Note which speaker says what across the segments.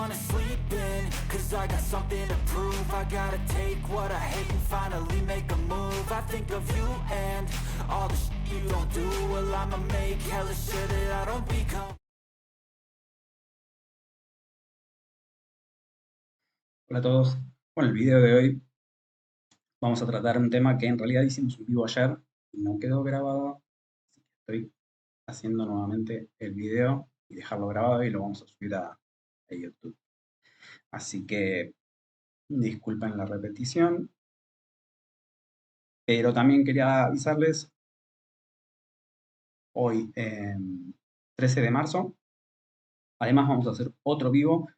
Speaker 1: wanna sleep in, cause I got something to prove. I gotta take what I hate and finally make a move. I think of you and all the shit you don't do. Well, I'ma make hella sure that I don't become.
Speaker 2: Hola a todos. Bueno, el video de hoy vamos a tratar un tema que en realidad hicimos un vivo ayer y no quedó grabado. Así que estoy haciendo nuevamente el video y dejarlo grabado y lo vamos a subir a YouTube. Así que disculpen la repetición, pero también quería avisarles hoy, 13 de marzo, además vamos a hacer otro vivo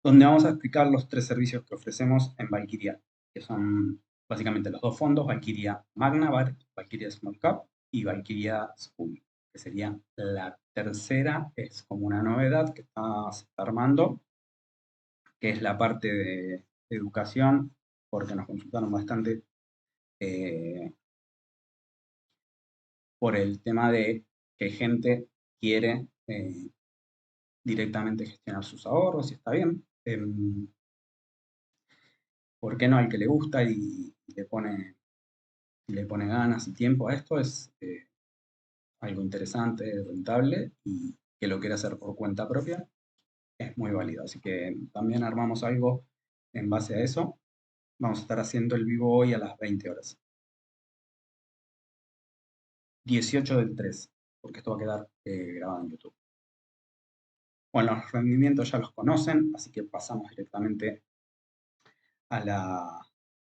Speaker 2: donde vamos a explicar los 3 servicios que ofrecemos en Valkyria, que son básicamente los 2 fondos, Valkyria Magna, Valkyria Small Cap y Valkyria School, que sería la tercera, es como una novedad que se está armando, que es la parte de educación, porque nos consultaron bastante por el tema de que gente quiere directamente gestionar sus ahorros, y está bien. ¿Por qué no? Al que le gusta y le pone ganas y tiempo a esto, es algo interesante, rentable, y que lo quiera hacer por cuenta propia, es muy válido. Así que también armamos algo en base a eso. Vamos a estar haciendo el vivo hoy a las 20 horas. 18 del 3, porque esto va a quedar grabado en YouTube. Bueno, los rendimientos ya los conocen, así que pasamos directamente a la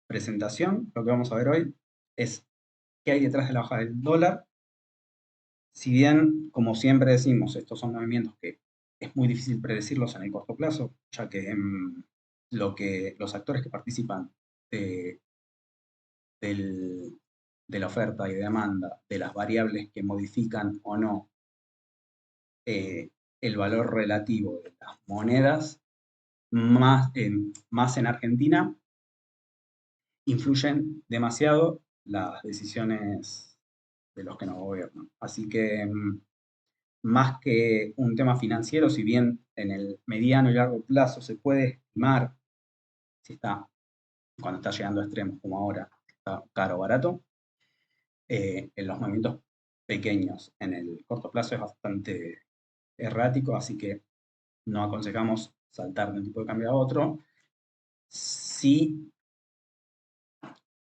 Speaker 2: presentación. Lo que vamos a ver hoy es qué hay detrás de la hoja del dólar. Si bien, como siempre decimos, estos son movimientos que es muy difícil predecirlos en el corto plazo, ya que los actores que participan de, de la oferta y demanda, de las variables que modifican o no el valor relativo de las monedas, más en Argentina, influyen demasiado las decisiones de los que nos gobiernan. Así que más que un tema financiero, si bien en el mediano y largo plazo se puede estimar si está, cuando está llegando a extremos como ahora, está caro o barato, en los movimientos pequeños en el corto plazo es bastante errático, así que no aconsejamos saltar de un tipo de cambio a otro. Sí,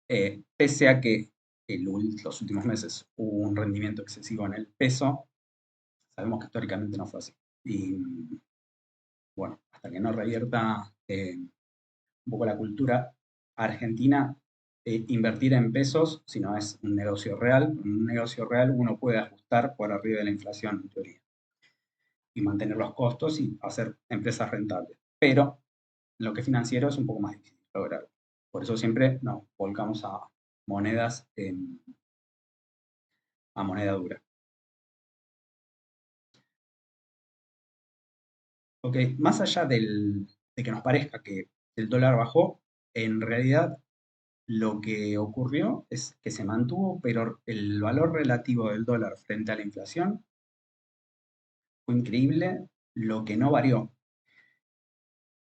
Speaker 2: pese a que los últimos meses hubo un rendimiento excesivo en el peso, sabemos que históricamente no fue así. Y bueno, hasta que no revierta un poco la cultura argentina, invertir en pesos, si no es un negocio real. En un negocio real uno puede ajustar por arriba de la inflación, en teoría, y mantener los costos y hacer empresas rentables. Pero lo que es financiero es un poco más difícil lograr. Por eso siempre nos volcamos a monedas, a moneda dura. Ok, más allá de que nos parezca que el dólar bajó, en realidad lo que ocurrió es que se mantuvo, pero el valor relativo del dólar frente a la inflación fue increíble, lo que no varió.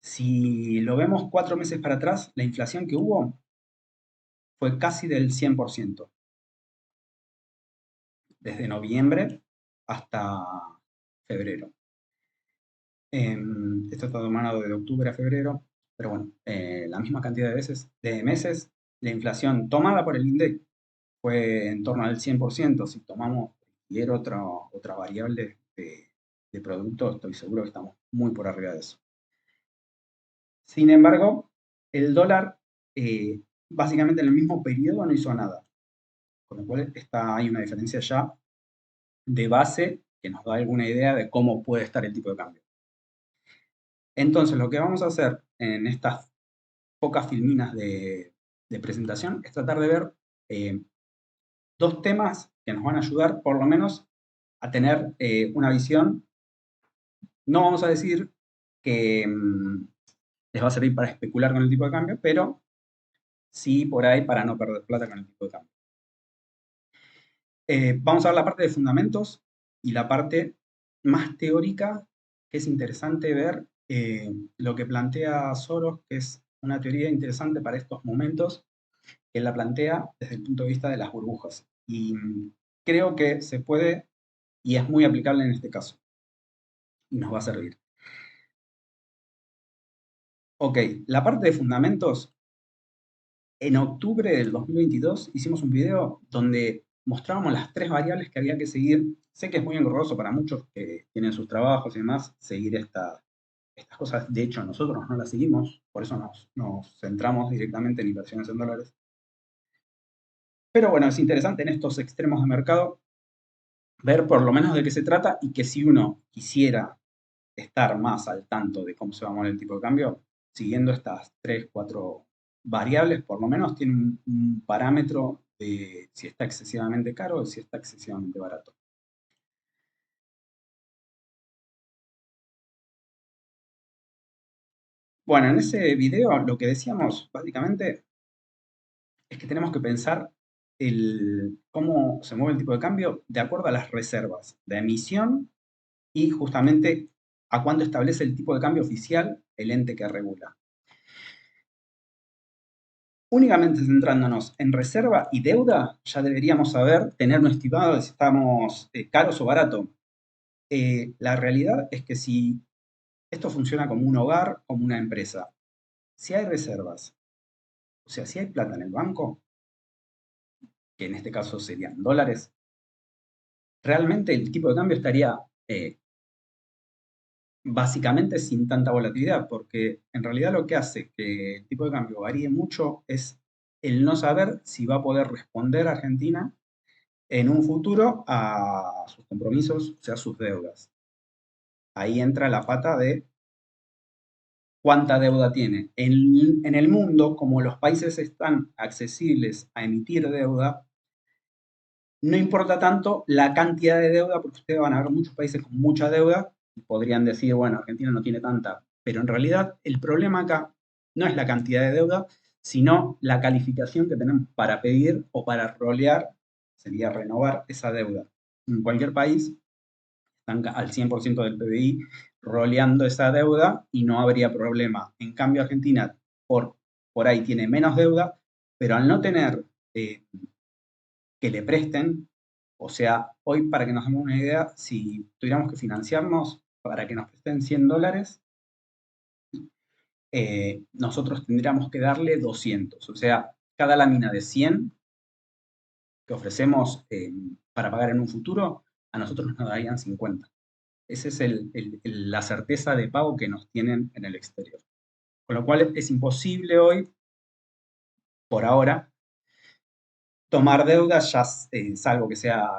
Speaker 2: Si lo vemos 4 meses para atrás, la inflación que hubo fue casi del 100%, desde noviembre hasta febrero. Esto está tomado de octubre a febrero, pero bueno, la misma cantidad de meses, la inflación tomada por el INDEC fue en torno al 100%. Si tomamos cualquier otra variable de producto, estoy seguro que estamos muy por arriba de eso. Sin embargo, el dólar básicamente en el mismo periodo no hizo nada, con lo cual hay una diferencia ya de base que nos da alguna idea de cómo puede estar el tipo de cambio. Entonces, lo que vamos a hacer en estas pocas filminas de presentación es tratar de ver 2 temas que nos van a ayudar por lo menos a tener una visión. No vamos a decir que les va a servir para especular con el tipo de cambio, pero sí por ahí para no perder plata con el tipo de cambio. Vamos a ver la parte de fundamentos y la parte más teórica, que es interesante ver lo que plantea Soros, que es una teoría interesante para estos momentos, que él la plantea desde el punto de vista de las burbujas. Y creo que se puede y es muy aplicable en este caso. Y nos va a servir. Ok, la parte de fundamentos. En octubre del 2022 hicimos un video donde mostrábamos las tres variables que había que seguir. Sé que es muy engorroso para muchos que tienen sus trabajos y demás seguir estas cosas. De hecho, nosotros no las seguimos, por eso nos centramos directamente en inversiones en dólares. Pero bueno, es interesante en estos extremos de mercado ver por lo menos de qué se trata y que si uno quisiera estar más al tanto de cómo se va a mover el tipo de cambio, siguiendo estas 3 4 variables, por lo menos tiene un parámetro de si está excesivamente caro o si está excesivamente barato. Bueno, en ese video lo que decíamos básicamente es que tenemos que pensar cómo se mueve el tipo de cambio de acuerdo a las reservas de emisión y justamente a cuánto establece el tipo de cambio oficial el ente que regula. Únicamente centrándonos en reserva y deuda, ya deberíamos saber, tener un estimado de si estamos caros o baratos. La realidad es que si esto funciona como un hogar, como una empresa, si hay reservas, o sea, si hay plata en el banco, que en este caso serían dólares, realmente el tipo de cambio estaría básicamente sin tanta volatilidad, porque en realidad lo que hace que el tipo de cambio varíe mucho es el no saber si va a poder responder Argentina en un futuro a sus compromisos, o sea, sus deudas. Ahí entra la pata de cuánta deuda tiene. En el mundo, como los países están accesibles a emitir deuda, no importa tanto la cantidad de deuda, porque ustedes van a ver muchos países con mucha deuda, y podrían decir, bueno, Argentina no tiene tanta, pero en realidad el problema acá no es la cantidad de deuda, sino la calificación que tenemos para pedir o para rolear, sería renovar esa deuda. En cualquier país están al 100% del PBI roleando esa deuda y no habría problema. En cambio, Argentina por ahí tiene menos deuda, pero al no tener que le presten, o sea, hoy para que nos demos una idea, si tuviéramos que financiarnos para que nos presten $100, nosotros tendríamos que darle 200. O sea, cada lámina de 100 que ofrecemos para pagar en un futuro, a nosotros nos darían 50. Esa es la certeza de pago que nos tienen en el exterior. Con lo cual es imposible hoy, por ahora, tomar deudas, ya salvo que sea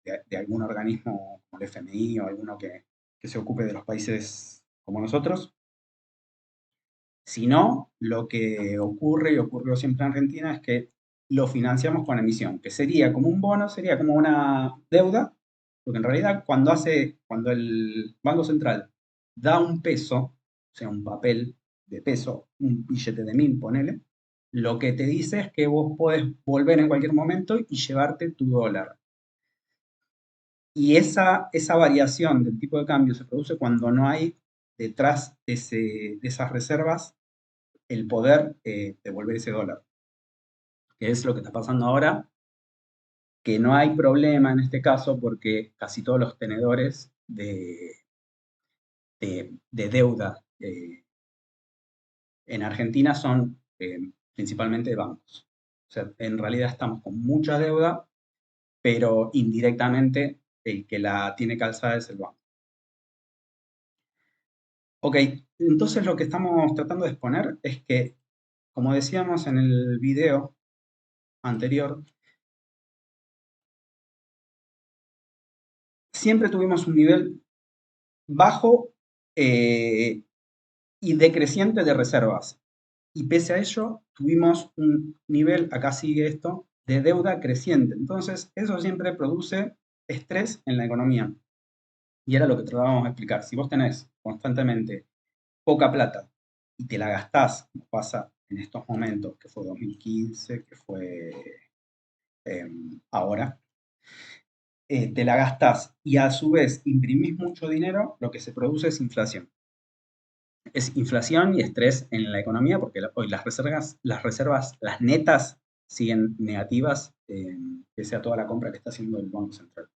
Speaker 2: de algún organismo como el FMI o alguno que se ocupe de los países como nosotros. Si no, lo que ocurre y ocurrió siempre en Argentina es que lo financiamos con emisión, que sería como un bono, sería como una deuda, porque en realidad cuando el Banco Central da un peso, o sea, un papel de peso, un billete de 1000, ponele, lo que te dice es que vos podés volver en cualquier momento y llevarte tu dólar. Y esa variación del tipo de cambio se produce cuando no hay detrás de esas reservas el poder devolver ese dólar, que es lo que está pasando ahora, que no hay problema en este caso porque casi todos los tenedores de deuda en Argentina son principalmente bancos. O sea, en realidad estamos con mucha deuda, pero indirectamente el que la tiene calzada es el banco. Ok, entonces lo que estamos tratando de exponer es que, como decíamos en el video anterior, siempre tuvimos un nivel bajo y decreciente de reservas. Y pese a ello, tuvimos un nivel, acá sigue esto, de deuda creciente. Entonces, eso siempre produce estrés en la economía. Y era lo que tratábamos de explicar. Si vos tenés constantemente poca plata y te la gastás, como pasa en estos momentos, que fue 2015, que fue ahora, te la gastás y a su vez imprimís mucho dinero, lo que se produce es inflación. es inflación y estrés en la economía porque hoy las netas siguen negativas, pese a toda la compra que está haciendo el Banco Central.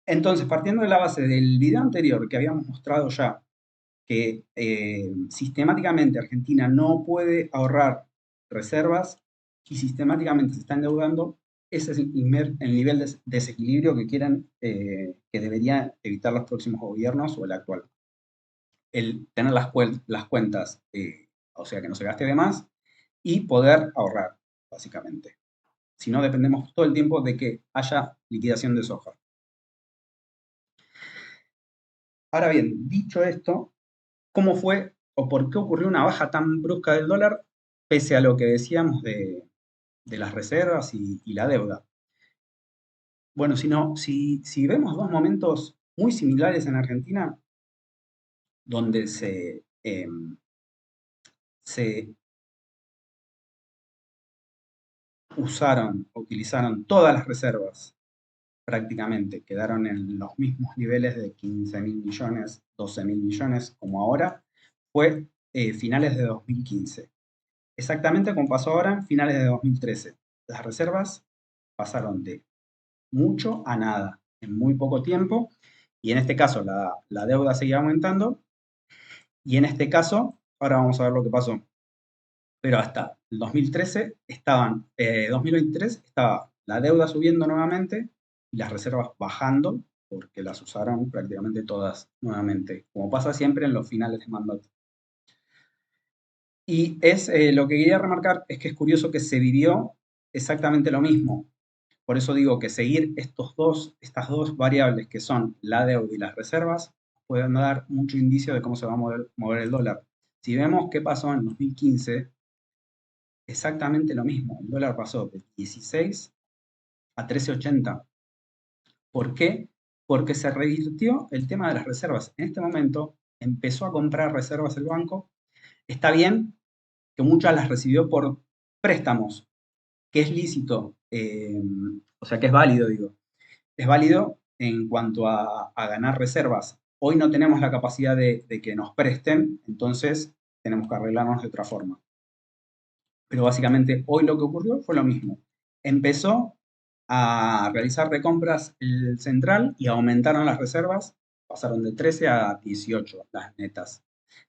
Speaker 2: Entonces, partiendo de la base del video anterior que habíamos mostrado ya, que sistemáticamente Argentina no puede ahorrar reservas y sistemáticamente se está endeudando, ese es el nivel de desequilibrio que quieren, que debería evitar los próximos gobiernos o el actual. El tener las cuentas, o sea, que no se gaste de más, y poder ahorrar, básicamente. Si no, dependemos todo el tiempo de que haya liquidación de soja. Ahora bien, dicho esto, ¿cómo fue o por qué ocurrió una baja tan brusca del dólar pese a lo que decíamos de las reservas y la deuda? Bueno, si vemos dos momentos muy similares en Argentina, donde se utilizaron todas las reservas prácticamente, quedaron en los mismos niveles de 15.000 millones, 12.000 millones como ahora, fue finales de 2015. Exactamente como pasó ahora en finales de 2013. Las reservas pasaron de mucho a nada en muy poco tiempo y en este caso la deuda seguía aumentando y en este caso, ahora vamos a ver lo que pasó, pero hasta el 2013 2023 estaba la deuda subiendo nuevamente y las reservas bajando porque las usaron prácticamente todas nuevamente, como pasa siempre en los finales de mandato. Y lo que quería remarcar es que es curioso que se vivió exactamente lo mismo. Por eso digo que seguir estas dos variables que son la deuda y las reservas pueden dar mucho indicio de cómo se va a mover el dólar. Si vemos qué pasó en 2015, exactamente lo mismo. El dólar pasó de 16 a 13.80. ¿Por qué? Porque se revirtió el tema de las reservas. En este momento empezó a comprar reservas el banco. Está bien que muchas las recibió por préstamos, que es lícito, o sea que es válido, digo. Es válido en cuanto a ganar reservas. Hoy no tenemos la capacidad de que nos presten, entonces tenemos que arreglarnos de otra forma. Pero básicamente hoy lo que ocurrió fue lo mismo. Empezó a realizar recompras el central y aumentaron las reservas, pasaron de 13 a 18 las netas,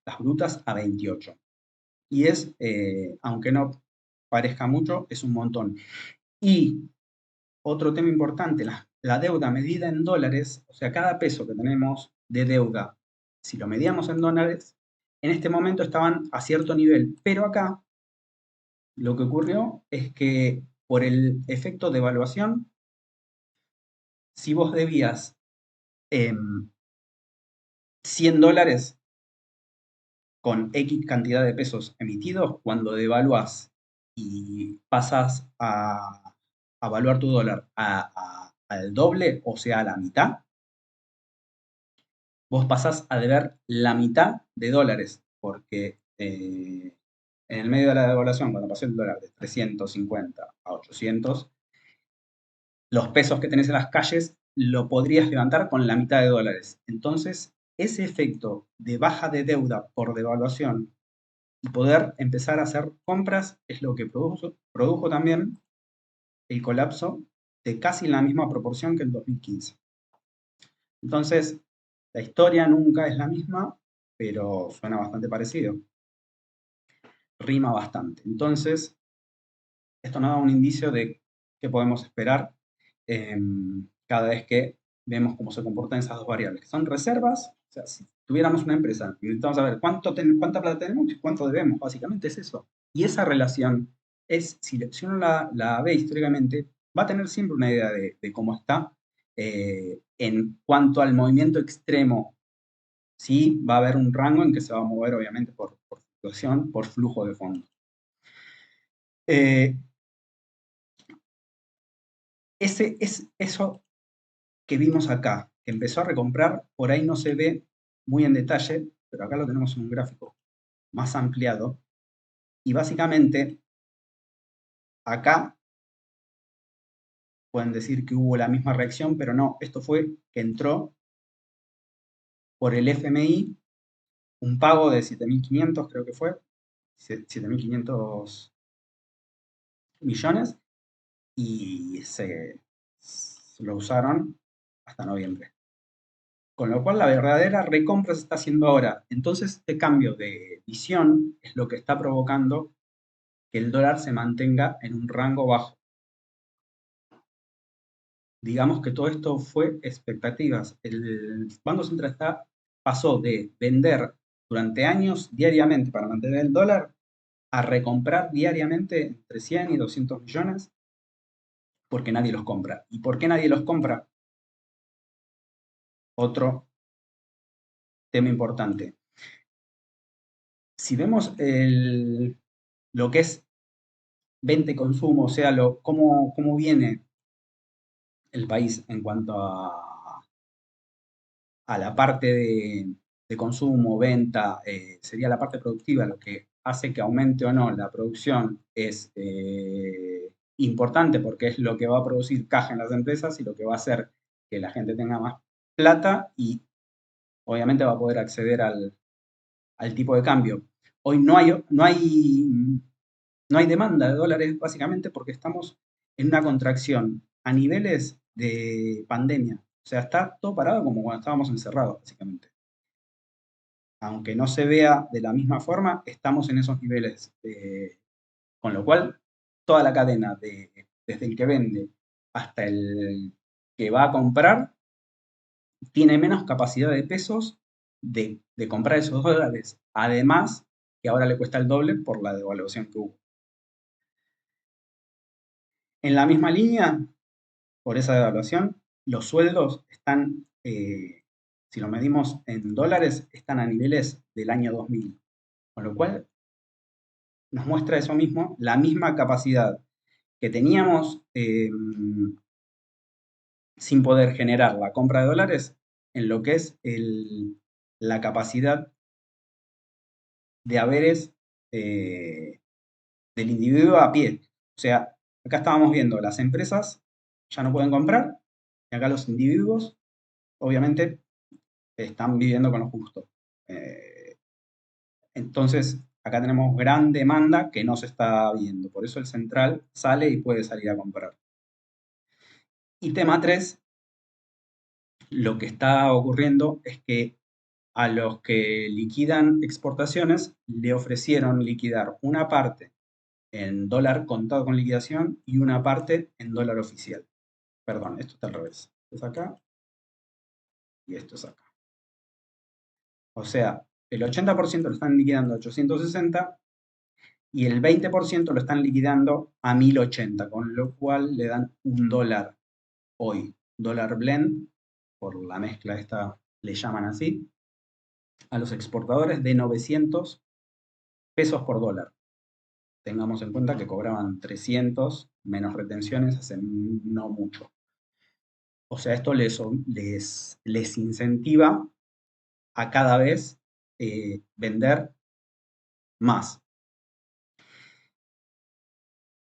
Speaker 2: las brutas a 28. Y aunque no parezca mucho, es un montón. Y otro tema importante, la deuda medida en dólares, o sea, cada peso que tenemos de deuda, si lo medíamos en dólares, en este momento estaban a cierto nivel, pero acá lo que ocurrió es que por el efecto de evaluación, si vos debías eh, 100 dólares con X cantidad de pesos emitidos, cuando devaluás y pasas a evaluar tu dólar al doble, o sea, a la mitad, vos pasás a deber la mitad de dólares, porque en el medio de la devaluación, cuando pasó el dólar de 350 a 800, los pesos que tenés en las calles lo podrías levantar con la mitad de dólares. Entonces, ese efecto de baja de deuda por devaluación y poder empezar a hacer compras es lo que produjo también el colapso de casi la misma proporción que el 2015. Entonces, la historia nunca es la misma, pero suena bastante parecido. Rima bastante. Entonces, esto nos da un indicio de qué podemos esperar cada vez que vemos cómo se comportan esas dos variables, que son reservas. O sea, si tuviéramos una empresa y necesitamos saber cuánta plata tenemos y cuánto debemos, básicamente es eso. Y esa relación si uno la ve históricamente, va a tener siempre una idea de cómo está. En cuanto al movimiento extremo, sí va a haber un rango en que se va a mover, obviamente, por situación, por flujo de fondos. Eso que vimos acá, que empezó a recomprar, por ahí no se ve muy en detalle, pero acá lo tenemos en un gráfico más ampliado. Y básicamente, acá pueden decir que hubo la misma reacción, pero no, esto fue que entró por el FMI un pago de 7.500, creo que fue, 7.500 millones, y lo usaron hasta noviembre. Con lo cual la verdadera recompra se está haciendo ahora. Entonces este cambio de visión es lo que está provocando que el dólar se mantenga en un rango bajo. Digamos que todo esto fue expectativas. El Banco Central pasó de vender durante años diariamente para mantener el dólar a recomprar diariamente entre 100 y 200 millones porque nadie los compra. ¿Y por qué nadie los compra? Otro tema importante. Si vemos lo que es venta y consumo, o sea, cómo viene el país en cuanto a la parte de consumo, venta, sería la parte productiva, lo que hace que aumente o no la producción es importante porque es lo que va a producir caja en las empresas y lo que va a hacer que la gente tenga más plata y obviamente va a poder acceder al tipo de cambio. Hoy no hay demanda de dólares básicamente porque estamos en una contracción a niveles de pandemia. O sea, está todo parado como cuando estábamos encerrados, básicamente. Aunque no se vea de la misma forma, estamos en esos niveles. Con lo cual, toda la cadena, desde el que vende hasta el que va a comprar, tiene menos capacidad de pesos de comprar esos dólares. Además, que ahora le cuesta el doble por la devaluación que hubo. En la misma línea, por esa devaluación, los sueldos están, si lo medimos en dólares, están a niveles del año 2000. Con lo cual, nos muestra eso mismo, la misma capacidad que teníamos sin poder generar la compra de dólares en lo que es la capacidad de haberes del individuo a pie. O sea, acá estábamos viendo las empresas ya no pueden comprar y acá los individuos obviamente están viviendo con lo justo. Entonces, acá tenemos gran demanda que no se está viendo. Por eso el central sale y puede salir a comprar. Y tema 3, lo que está ocurriendo es que a los que liquidan exportaciones le ofrecieron liquidar una parte en dólar contado con liquidación y una parte en dólar oficial. Perdón, esto está al revés. Esto es acá y esto es acá. O sea, el 80% lo están liquidando a 860 y el 20% lo están liquidando a 1080, con lo cual le dan un dólar hoy. Dólar blend, por la mezcla esta le llaman así, a los exportadores de 900 pesos por dólar. Tengamos en cuenta que cobraban 300 menos retenciones hace no mucho. O sea, esto les incentiva a cada vez vender más.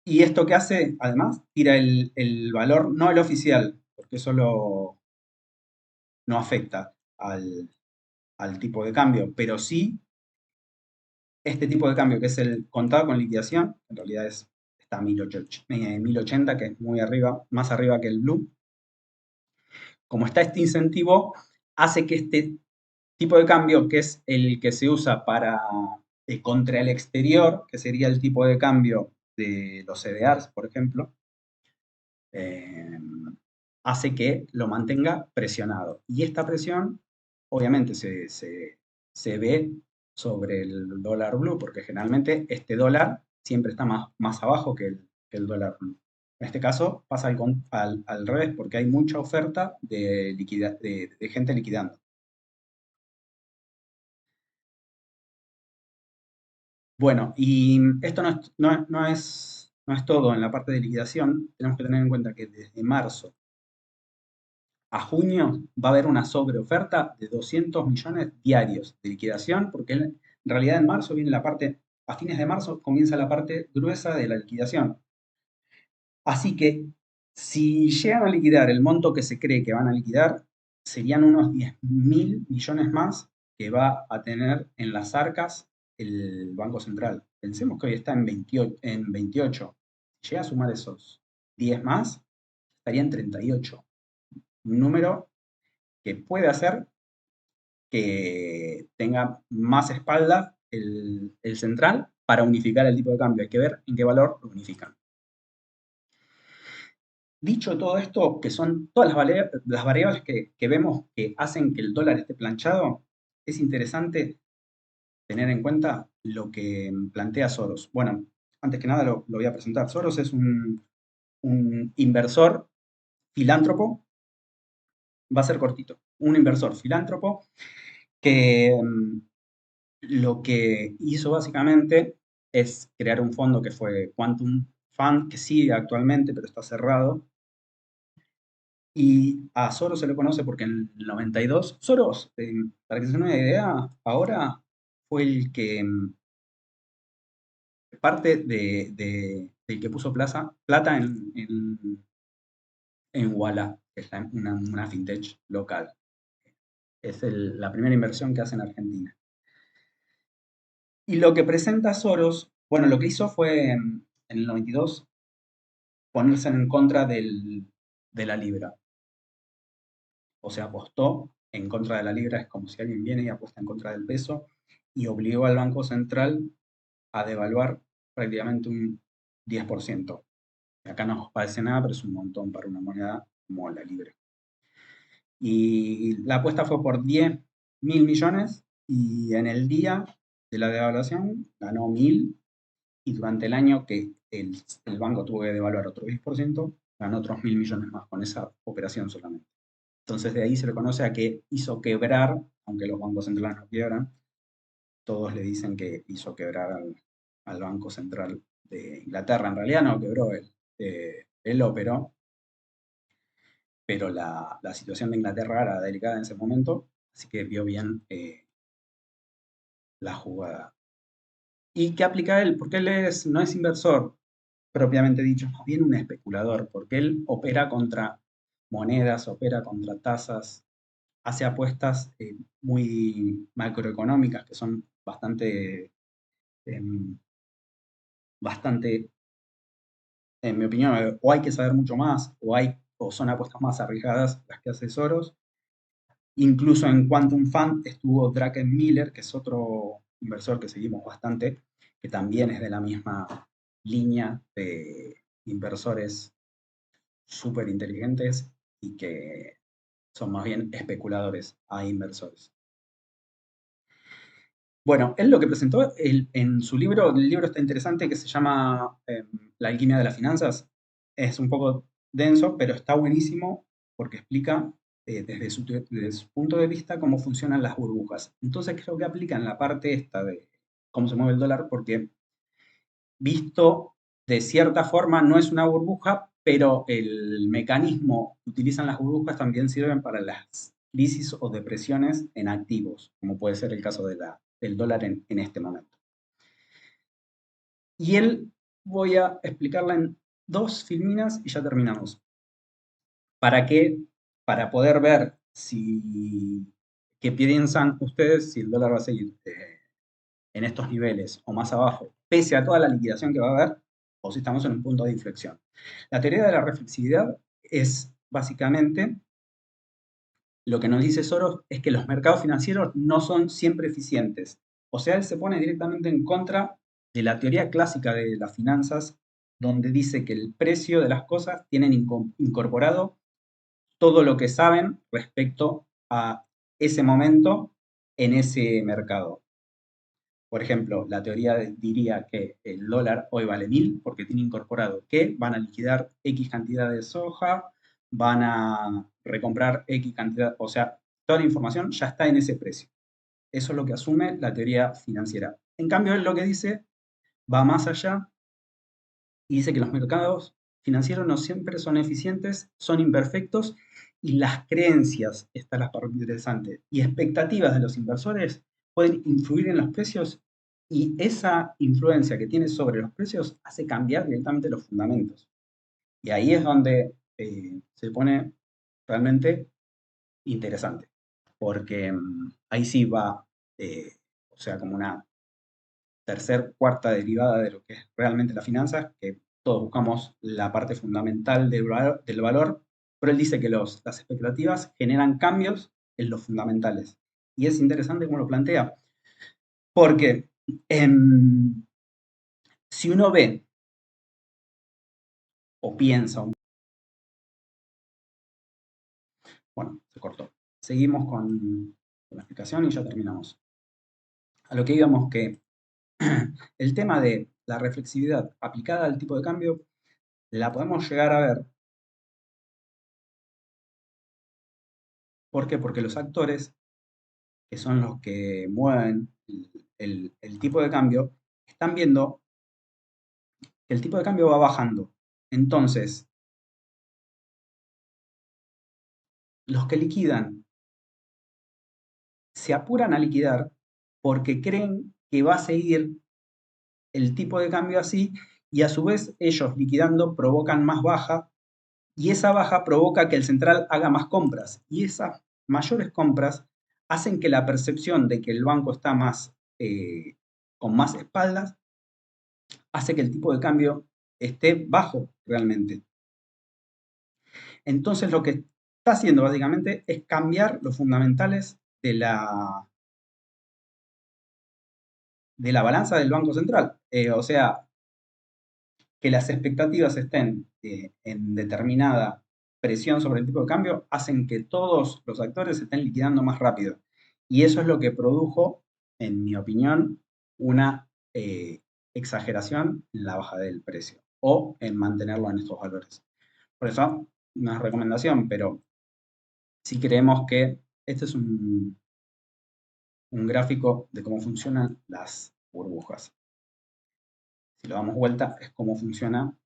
Speaker 2: Y esto que hace, además, tira el valor, no el oficial, porque eso no afecta al tipo de cambio, pero sí este tipo de cambio, que es el contado con liquidación, en realidad está a 1080, que es muy arriba, más arriba que el blue. Como está este incentivo, hace que este tipo de cambio, que es el que se usa para contra el exterior, que sería el tipo de cambio de los CDRs, por ejemplo, hace que lo mantenga presionado. Y esta presión, obviamente, se ve sobre el dólar blue, porque generalmente este dólar siempre está más abajo que el dólar blue. En este caso pasa al revés, porque hay mucha oferta de gente liquidando. Bueno, y esto no es todo en la parte de liquidación. Tenemos que tener en cuenta que desde marzo a junio va a haber una sobreoferta de 200 millones diarios de liquidación, porque en realidad en marzo viene a fines de marzo comienza la parte gruesa de la liquidación. Así que si llegan a liquidar el monto que se cree que van a liquidar, serían unos 10.000 millones más que va a tener en las arcas el Banco Central. Pensemos que hoy está en 28. Si llega a sumar esos 10 más, estaría en 38. Un número que puede hacer que tenga más espalda el central para unificar el tipo de cambio. Hay que ver en qué valor lo unifican. Dicho todo esto, que son todas las variables que vemos que hacen que el dólar esté planchado, es interesante tener en cuenta lo que plantea Soros. Bueno, antes que nada lo voy a presentar. Soros es un inversor filántropo, va a ser cortito, un inversor filántropo que lo que hizo básicamente es crear un fondo que fue Quantum Fund, que sigue actualmente, pero está cerrado. Y a Soros se lo conoce porque en el 92, Soros, para que se den una idea, ahora fue el que parte del que puso plata en Ualá, que es una fintech local. Es la primera inversión que hace en Argentina. Y lo que presenta Soros, bueno, lo que hizo fue en el 92 ponerse en contra de la libra. O sea, apostó en contra de la libra, es como si alguien viene y apuesta en contra del peso, y obligó al Banco Central a devaluar prácticamente un 10%. Acá no os parece nada, pero es un montón para una moneda como la libra. Y la apuesta fue por 10.000 millones y en el día de la devaluación ganó 1.000 y durante el año que el banco tuvo que devaluar otro 10%, ganó otros 1.000 millones más con esa operación solamente. Entonces de ahí se le conoce a que hizo quebrar, aunque los bancos centrales no quiebran, todos le dicen que hizo quebrar al Banco Central de Inglaterra. En realidad no quebró él operó, pero la situación de Inglaterra era delicada en ese momento, así que vio bien la jugada. ¿Y qué aplica él? Porque él no es inversor propiamente dicho, es más bien un especulador, porque él opera contra monedas, opera contra tasas, hace apuestas muy macroeconómicas que son em, bastante, en mi opinión, o hay que saber mucho más, o son apuestas más arriesgadas las que hace Soros. Incluso en Quantum Fund estuvo Druckenmiller, que es otro inversor que seguimos bastante, que también es de la misma línea de inversores súper inteligentes y que son más bien especuladores a inversores. Bueno, él lo que presentó en su libro, el libro está interesante, que se llama La alquimia de las finanzas. Es un poco denso, pero está buenísimo porque explica desde su punto de vista cómo funcionan las burbujas. Entonces creo que aplica en la parte esta de cómo se mueve el dólar, porque visto de cierta forma no es una burbuja, pero el mecanismo que utilizan las burbujas también sirven para las crisis o depresiones en activos, como puede ser el caso del dólar en este momento. Y él voy a explicarla en 2 filminas y ya terminamos. ¿Para qué? Para poder ver qué piensan ustedes si el dólar va a seguir en estos niveles o más abajo, pese a toda la liquidación que va a haber, o si estamos en un punto de inflexión. La teoría de la reflexividad es básicamente lo que nos dice Soros es que los mercados financieros no son siempre eficientes. O sea, él se pone directamente en contra de la teoría clásica de las finanzas, donde dice que el precio de las cosas tienen incorporado todo lo que saben respecto a ese momento en ese mercado. Por ejemplo, la teoría diría que el dólar hoy vale 1.000 porque tiene incorporado que van a liquidar X cantidad de soja, van a recomprar X cantidad, o sea, toda la información ya está en ese precio. Eso es lo que asume la teoría financiera. En cambio, él lo que dice va más allá y dice que los mercados financieros no siempre son eficientes, son imperfectos y las creencias, esta es la parte interesante, y expectativas de los inversores pueden influir en los precios y esa influencia que tiene sobre los precios hace cambiar directamente los fundamentos. Y ahí es donde se pone realmente interesante, porque ahí sí va o sea, como una cuarta derivada de lo que es realmente las finanzas, que todos buscamos la parte fundamental del valor, pero él dice que las expectativas generan cambios en los fundamentales. Y es interesante cómo lo plantea, porque si uno ve o piensa, bueno, se cortó. Seguimos con la explicación y ya terminamos. A lo que íbamos que el tema de la reflexividad aplicada al tipo de cambio la podemos llegar a ver. ¿Por qué? Porque los actores, que son los que mueven el tipo de cambio, están viendo que el tipo de cambio va bajando. Entonces, los que liquidan se apuran a liquidar porque creen que va a seguir el tipo de cambio así y a su vez ellos liquidando provocan más baja y esa baja provoca que el central haga más compras y esas mayores compras hacen que la percepción de que el banco está más con más espaldas hace que el tipo de cambio esté bajo realmente. Entonces lo que está haciendo básicamente es cambiar los fundamentales de la balanza del Banco Central. O sea, que las expectativas estén en determinada presión sobre el tipo de cambio hacen que todos los actores estén liquidando más rápido. Y eso es lo que produjo, en mi opinión, una exageración en la baja del precio o en mantenerlo en estos valores. Por eso, no es recomendación, pero si creemos que este es un gráfico de cómo funcionan las burbujas. Si lo damos vuelta, es cómo funciona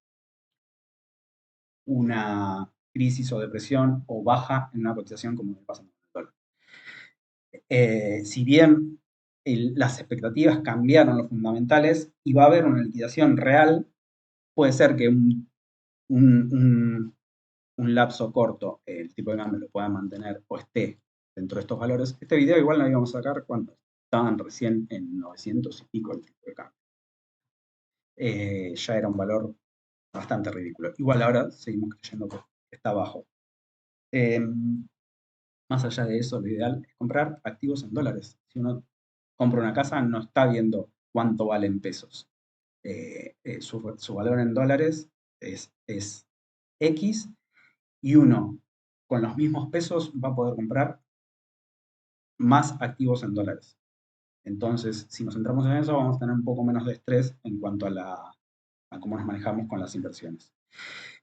Speaker 2: una crisis o depresión o baja en una cotización como me pasa con el dólar. Si bien las expectativas cambiaron los fundamentales y va a haber una liquidación real, puede ser que un lapso corto el tipo de cambio lo pueda mantener o esté dentro de estos valores. Este video igual lo íbamos a sacar cuando estaban recién en 900 y pico el tipo de cambio. Ya era un valor bastante ridículo. Igual ahora seguimos creyendo que está bajo. Más allá de eso, lo ideal es comprar activos en dólares. Si uno compra una casa, no está viendo cuánto vale en pesos. Su valor en dólares es X y uno con los mismos pesos va a poder comprar más activos en dólares. Entonces, si nos centramos en eso, vamos a tener un poco menos de estrés en cuanto a cómo nos manejamos con las inversiones.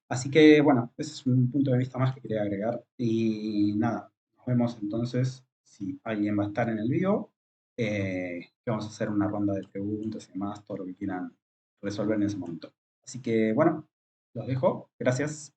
Speaker 2: Así que, bueno, ese es un punto de vista más que quería agregar. Y nada, nos vemos entonces, si alguien va a estar en el vivo, que vamos a hacer una ronda de preguntas y demás, todo lo que quieran resolver en ese momento. Así que, bueno, los dejo. Gracias.